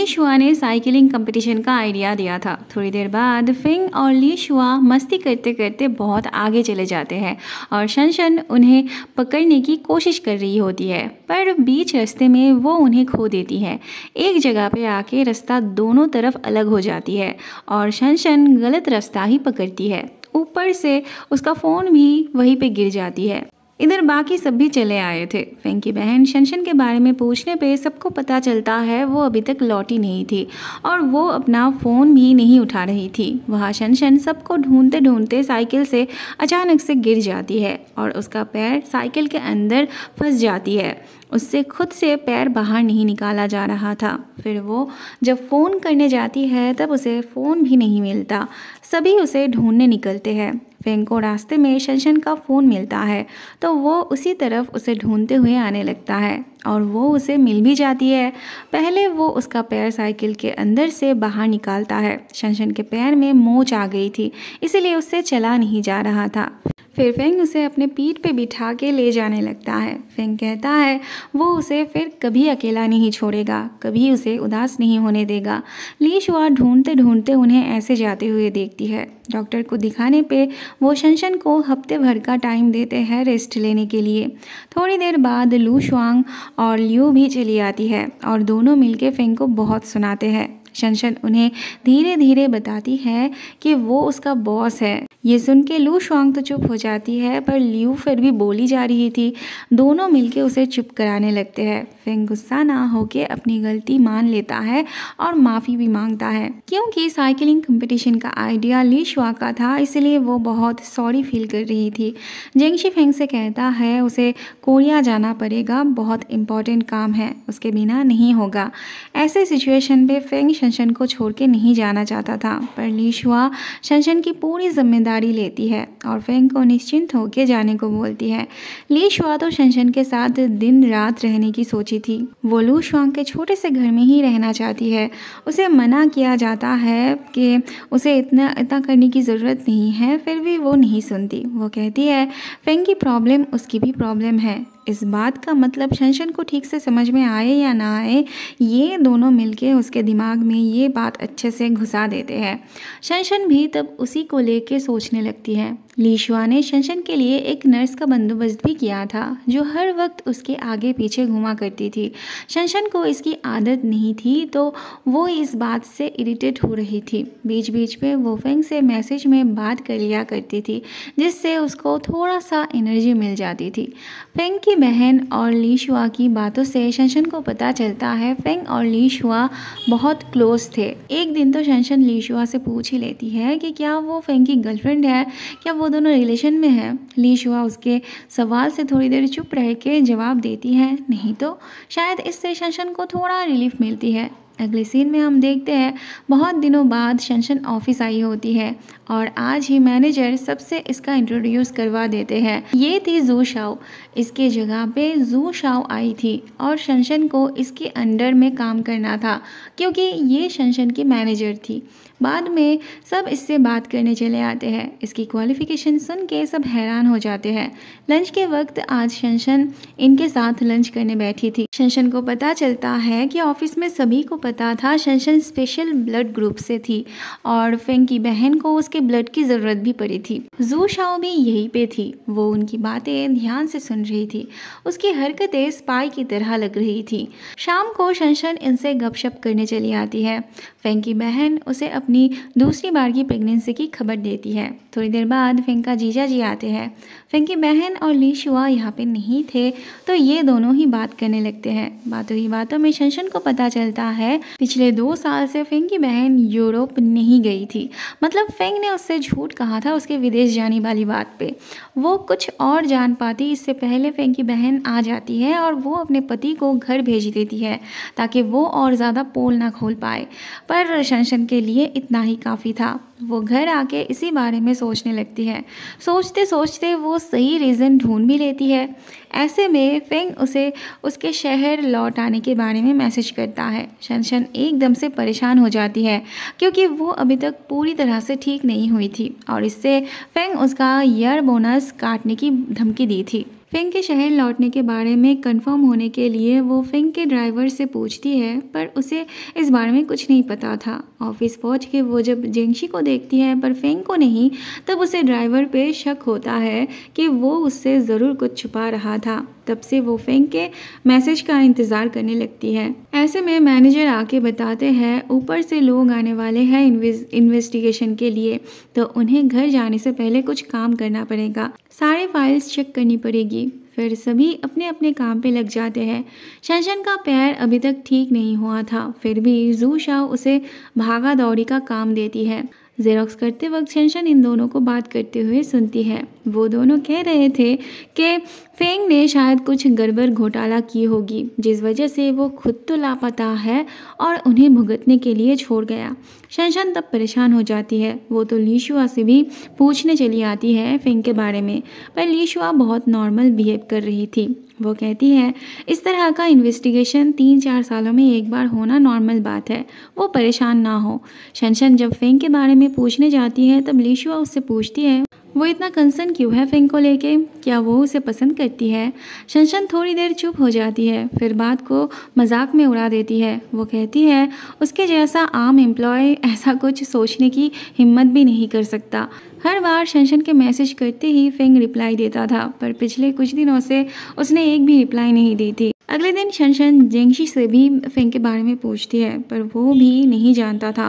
शुआ ने cycling competition का idea दिया था। थोड़ी देर बाद फेंग और ली शुआ मस्ती करते करते बहुत आगे चले जाते हैं और शनशन उन्हें पकड़ने की कोशिश कर रही होती है, पर बीच रास्ते में वो उन्हें खो देती है। एक जगह पे आके रास्ता दोनों तरफ अलग हो जाती है और शनशन गलत रास्ता ही पकड़ती है। ऊपर से उसका फ़ोन भी वहीं पे गिर जाती है। इधर बाकी सब भी चले आए थे। फेंग की बहन शनशन के बारे में पूछने पे सबको पता चलता है वो अभी तक लौटी नहीं थी और वो अपना फ़ोन भी नहीं उठा रही थी। वहाँ शनशन सबको ढूंढते ढूंढते साइकिल से अचानक से गिर जाती है और उसका पैर साइकिल के अंदर फंस जाती है। उससे खुद से पैर बाहर नहीं निकाला जा रहा था। फिर वो जब फ़ोन करने जाती है तब उसे फ़ोन भी नहीं मिलता। सभी उसे ढूंढने निकलते हैं। फेंग को रास्ते में शनशन का फ़ोन मिलता है तो वो उसी तरफ उसे ढूंढते हुए आने लगता है और वो उसे मिल भी जाती है। पहले वो उसका पैर साइकिल के अंदर से बाहर निकालता है। शनशन के पैर में मोच आ गई थी, इसीलिए उससे चला नहीं जा रहा था। फिर फेंग उसे अपने पीठ पे बिठा के ले जाने लगता है। फेंग कहता है वो उसे फिर कभी अकेला नहीं छोड़ेगा, कभी उसे उदास नहीं होने देगा। ली शुआ ढूंढते ढूंढते उन्हें ऐसे जाते हुए देखती है। डॉक्टर को दिखाने पे वो शनशन को हफ्ते भर का टाइम देते हैं रेस्ट लेने के लिए। थोड़ी देर बाद लू शुआंग और लियू भी चली आती है और दोनों मिलके फेंग को बहुत सुनाते हैं। शनशन उन्हें धीरे धीरे बताती है कि वो उसका बॉस है। ये सुन के लू शुआंग तो चुप हो जाती है, पर लियू फिर भी बोली जा रही थी। दोनों मिलके उसे चुप कराने लगते हैं। फेंग गुस्सा ना होके अपनी गलती मान लेता है और माफ़ी भी मांगता है। क्योंकि साइकिलिंग कंपटीशन का आइडिया ली शुआ का था, इसलिए वो बहुत सॉरी फील कर रही थी। जेंगशी फेंग से कहता है उसे कोरिया जाना पड़ेगा, बहुत इम्पोर्टेंट काम है, उसके बिना नहीं होगा। ऐसे सिचुएशन पे फेंग शनशन को छोड़ के नहीं जाना चाहता था, पर ली शुआ शनशन की पूरी जिम्मेदारी लेती है और फेंग को निश्चिंत होकर जाने को बोलती है। ली शुआ तो शनशन के साथ दिन रात रहने की सोची थी। वो लू शुआंग के छोटे से घर में ही रहना चाहती है। उसे मना किया जाता है कि उसे इतना करने की ज़रूरत नहीं है, फिर भी वो नहीं सुनती। वो कहती है फेंग की प्रॉब्लम उसकी भी प्रॉब्लम है। इस बात का मतलब शनशन को ठीक से समझ में आए या ना आए, ये दोनों मिलके उसके दिमाग में ये बात अच्छे से घुसा देते हैं। शनशन भी तब उसी को लेके सोचने लगती है। ली शुआ ने शनशन के लिए एक नर्स का बंदोबस्त भी किया था जो हर वक्त उसके आगे पीछे घुमा करती थी। शनशन को इसकी आदत नहीं थी तो वो इस बात से इरिटेट हो रही थी। बीच बीच में वो फेंग से मैसेज में बात कर लिया करती थी, जिससे उसको थोड़ा सा एनर्जी मिल जाती थी। फेंग की बहन और ली शुआ की बातों से शनशन को पता चलता है फेंग और ली शुआ बहुत क्लोज थे। एक दिन तो शनशन ली शुआ से पूछ ही लेती है कि क्या वो फेंग की गर्लफ्रेंड है, क्या वो दोनों रिलेशन में है। ली शुआ उसके सवाल से थोड़ी देर चुप रह के जवाब देती है नहीं तो। शायद इससे शनशन को थोड़ा रिलीफ मिलती है। अगले सीन में हम देखते हैं बहुत दिनों बाद शनशन ऑफिस आई होती है और आज ही मैनेजर सबसे इसका इंट्रोड्यूस करवा देते हैं। ये थी जू शाओ। इसके जगह पे जू शाओ आई थी और शनशन को इसके अंडर में काम करना था क्योंकि ये शनशन की मैनेजर थी। बाद में सब इससे बात करने चले आते हैं। इसकी क्वालिफिकेशन सुन के सब हैरान हो जाते हैं। लंच के वक्त आज शनशन इनके साथ लंच करने बैठी थी। शनशन को पता चलता है कि ऑफिस में सभी को पता था शनशन स्पेशल ब्लड ग्रुप से थी और फेंग की बहन को उसके ब्लड की ज़रूरत भी पड़ी थी। जू शाओ भी यहीं पे थी। वो उनकी बातें ध्यान से सुन रही थी। उसकी हरकतें स्पाई की तरह लग रही थी। शाम को शनशन इनसे गपशप करने चली आती है। फेंग की बहन उसे अपनी दूसरी बार की प्रेगनेंसी की खबर देती है। थोड़ी देर बाद फेंग का जीजा जी आते हैं। फेंग की बहन और ली शुआ यहाँ पे नहीं थे तो ये दोनों ही बात करने लगते हैं। बातों ही बातों में शनशन को पता चलता है पिछले 2 साल से फेंग की बहन यूरोप नहीं गई थी। मतलब फेंग ने उससे झूठ कहा था उसके विदेश जाने वाली बात पे। वो कुछ और जान पाती इससे पहले फेंग की बहन आ जाती है और वो अपने पति को घर भेज देती है ताकि वो और ज़्यादा पोल ना खोल पाए। पर शनशन के लिए इतना ही काफ़ी था। वो घर आके इसी बारे में सोचने लगती है। सोचते सोचते वो सही रीज़न ढूंढ भी लेती है। ऐसे में फेंग उसे उसके शहर लौट आने के बारे में मैसेज करता है। शनशन एकदम से परेशान हो जाती है क्योंकि वो अभी तक पूरी तरह से ठीक नहीं हुई थी और इससे फेंग उसका ईयर बोनस काटने की धमकी दी थी। फेंग के शहर लौटने के बारे में कंफर्म होने के लिए वो फेंग के ड्राइवर से पूछती है, पर उसे इस बारे में कुछ नहीं पता था। ऑफिस पहुंच के वो जब जेंगशी को देखती है पर फेंग को नहीं, तब उसे ड्राइवर पे शक होता है कि वो उससे ज़रूर कुछ छुपा रहा था। तब से वो फेंग के मैसेज का इंतज़ार करने लगती है। ऐसे में मैनेजर आके बताते हैं ऊपर से लोग आने वाले हैं इन्वेस्टिगेशन के लिए, तो उन्हें घर जाने से पहले कुछ काम करना पड़ेगा, सारे फाइल्स चेक करनी पड़ेगी। फिर सभी अपने अपने काम पे लग जाते हैं। शनशन का पैर अभी तक ठीक नहीं हुआ था, फिर भी जू शाओ उसे भागा दौड़ी का काम देती है। जेरोक्स करते वक्त शनशन इन दोनों को बात करते हुए सुनती है। वो दोनों कह रहे थे कि फेंग ने शायद कुछ गड़बड़ घोटाला की होगी, जिस वजह से वो खुद तो लापता है और उन्हें भुगतने के लिए छोड़ गया। शनशन तब परेशान हो जाती है। वो तो लीशुआ से भी पूछने चली आती है फेंग के बारे में, पर लीशुआ बहुत नॉर्मल बिहेव कर रही थी। वो कहती है इस तरह का इन्वेस्टिगेशन 3-4 सालों में एक बार होना नॉर्मल बात है, वो परेशान ना हो। शनशन जब फेंग के बारे में पूछने जाती है तब लीशुआ उससे पूछती है वो इतना कंसर्न क्यों है फेंग को लेके, क्या वो उसे पसंद करती है। शनशन थोड़ी देर चुप हो जाती है, फिर बात को मजाक में उड़ा देती है। वो कहती है उसके जैसा आम एम्प्लॉय ऐसा कुछ सोचने की हिम्मत भी नहीं कर सकता। हर बार शनशन के मैसेज करते ही फेंग रिप्लाई देता था, पर पिछले कुछ दिनों से उसने एक भी रिप्लाई नहीं दी थी। अगले दिन शनशन जेंगशी से भी फेंग के बारे में पूछती है, पर वो भी नहीं जानता था।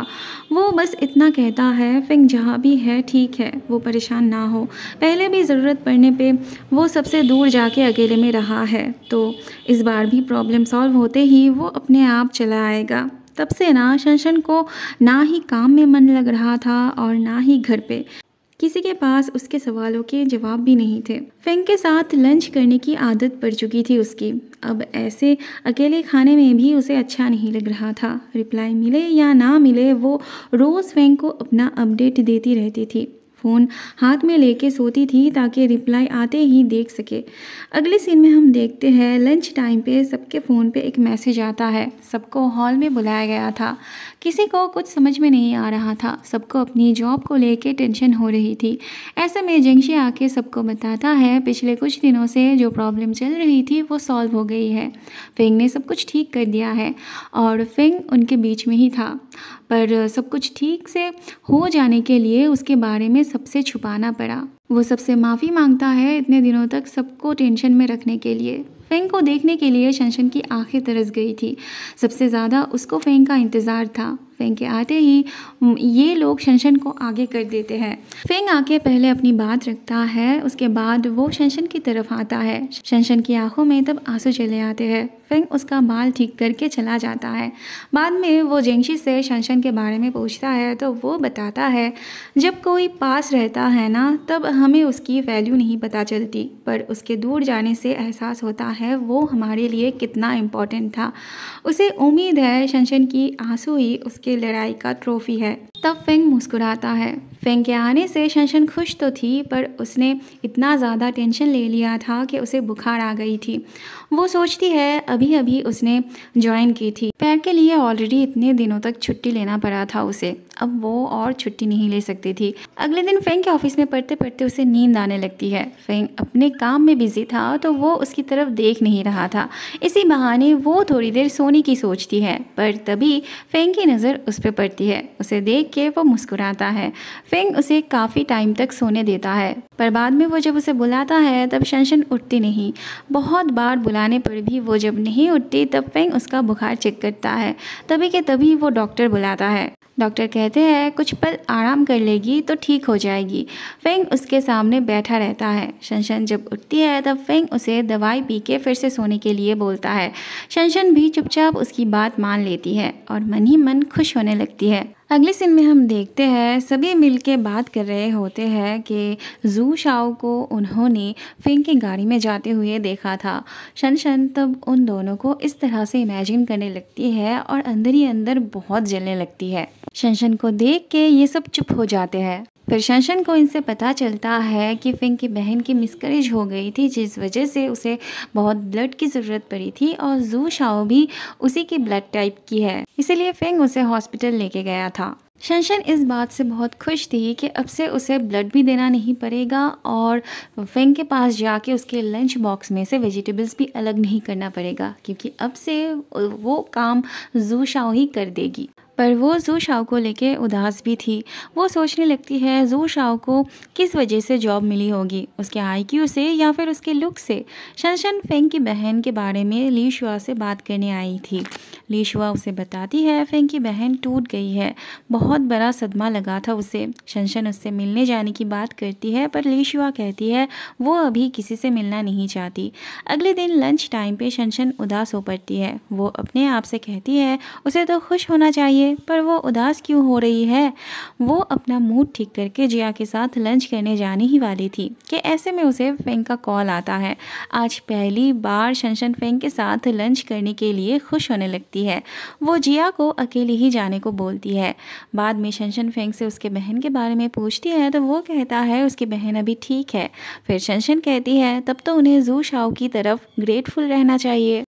वो बस इतना कहता है फेंग जहाँ भी है ठीक है, वो परेशान ना हो। पहले भी ज़रूरत पड़ने पे वो सबसे दूर जाके अकेले में रहा है, तो इस बार भी प्रॉब्लम सॉल्व होते ही वो अपने आप चला आएगा। तब से ना शनशन को ना ही काम में मन लग रहा था और ना ही घर पे। किसी के पास उसके सवालों के जवाब भी नहीं थे। फेंग के साथ लंच करने की आदत पड़ चुकी थी उसकी। अब ऐसे अकेले खाने में भी उसे अच्छा नहीं लग रहा था। रिप्लाई मिले या ना मिले वो रोज़ फेंग को अपना अपडेट देती रहती थी। फ़ोन हाथ में लेके सोती थी ताकि रिप्लाई आते ही देख सके। अगले सीन में हम देखते हैं लंच टाइम पे सबके फ़ोन पे एक मैसेज आता है। सबको हॉल में बुलाया गया था। किसी को कुछ समझ में नहीं आ रहा था। सबको अपनी जॉब को लेके टेंशन हो रही थी। ऐसे में जेंगशी आके सबको बताता है पिछले कुछ दिनों से जो प्रॉब्लम चल रही थी वो सॉल्व हो गई है। फेंग ने सब कुछ ठीक कर दिया है और फेंग उनके बीच में ही था, पर सब कुछ ठीक से हो जाने के लिए उसके बारे में सबसे छुपाना पड़ा। वो सबसे माफ़ी मांगता है इतने दिनों तक सबको टेंशन में रखने के लिए। फेंग को देखने के लिए शनशन की आंखें तरस गई थी। सबसे ज़्यादा उसको फेंग का इंतज़ार था। फेंग के आते ही ये लोग शनशन को आगे कर देते हैं। फेंग आके पहले अपनी बात रखता है, उसके बाद वो शनशन की तरफ आता है। शनशन की आंखों में तब आंसू चले आते हैं। फेंग उसका बाल ठीक करके चला जाता है। बाद में वो जेंगशी से शनशन के बारे में पूछता है तो वो बताता है जब कोई पास रहता है ना तब हमें उसकी वैल्यू नहीं पता चलती, पर उसके दूर जाने से एहसास होता है वो हमारे लिए कितना इम्पोर्टेंट था। उसे उम्मीद है शनशन की आंसू ही उसके लड़ाई का ट्रॉफी है। तब फेंग मुस्कुराता है। फेंग के आने से शनशन खुश तो थी, पर उसने इतना ज़्यादा टेंशन ले लिया था कि उसे बुखार आ गई थी। वो सोचती है अभी अभी उसने ज्वाइन की थी। पैर के लिए ऑलरेडी इतने दिनों तक छुट्टी लेना पड़ा था उसे, अब वो और छुट्टी नहीं ले सकती थी। अगले दिन फेंग के ऑफिस में पढ़ते पढ़ते उसे नींद आने लगती है। फेंग अपने काम में बिजी था तो वो उसकी तरफ देख नहीं रहा था। इसी बहाने वो थोड़ी देर सोने की सोचती है, पर तभी फेंग की नज़र उस पर पड़ती है। उसे देख के वो मुस्कुराता है। फेंग उसे काफ़ी टाइम तक सोने देता है, पर बाद में वो जब उसे बुलाता है तब शनशन उठती नहीं। बहुत बार बुलाने पर भी वो जब नहीं उठती तब फेंग उसका बुखार चेक करता है। तभी के तभी वो डॉक्टर बुलाता है। डॉक्टर कहते हैं कुछ पल आराम कर लेगी तो ठीक हो जाएगी। फेंग उसके सामने बैठा रहता है। शनशन जब उठती है तब फेंग उसे दवाई पी के फिर से सोने के लिए बोलता है। शनशन भी चुपचाप उसकी बात मान लेती है और मन ही मन खुश होने लगती है। अगले सीन में हम देखते हैं सभी मिलके बात कर रहे होते हैं कि जू शाओ को उन्होंने फेंग की गाड़ी में जाते हुए देखा था। शनशन तब उन दोनों को इस तरह से इमेजिन करने लगती है और अंदर ही अंदर बहुत जलने लगती है। शनशन को देख के ये सब चुप हो जाते हैं। फिर शनशन को इनसे पता चलता है कि फेंग की बहन की मिसकैरेज हो गई थी, जिस वजह से उसे बहुत ब्लड की ज़रूरत पड़ी थी और जू शाओ भी उसी की ब्लड टाइप की है, इसीलिए फेंग उसे हॉस्पिटल लेके गया था। शनशन इस बात से बहुत खुश थी कि अब से उसे ब्लड भी देना नहीं पड़ेगा और फेंग के पास जाके उसके लंच बॉक्स में से वेजिटेबल्स भी अलग नहीं करना पड़ेगा, क्योंकि अब से वो काम जू शाओ ही कर देगी। पर वो जू शाओ को लेके उदास भी थी। वो सोचने लगती है जू शाओ को किस वजह से जॉब मिली होगी, उसके आईक्यू से या फिर उसके लुक से। शनशन फेंग की बहन के बारे में ली शुआ से बात करने आई थी। ली शुआ उसे बताती है फेंग की बहन टूट गई है, बहुत बड़ा सदमा लगा था उसे। शनशन उससे मिलने जाने की बात करती है पर ली शुआ कहती है वो अभी किसी से मिलना नहीं चाहती। अगले दिन लंच टाइम पे शनशन उदास हो पड़ती है। वो अपने आप से कहती है उसे तो खुश होना चाहिए, पर वो उदास क्यों हो रही है। वो अपना मूड ठीक करके जिया के साथ लंच करने जाने ही वाली थी कि ऐसे में उसे फेंग का कॉल आता है। आज पहली बार शनशन फेंग के साथ लंच करने के लिए खुश होने लगती है। वो जिया को अकेले ही जाने को बोलती है। बाद में शनशन फेंग से उसके बहन के बारे में पूछती है तो वो कहता है उसकी बहन अभी ठीक है। फिर शनशन कहती है तब तो उन्हें जू शाओ की तरफ ग्रेटफुल रहना चाहिए।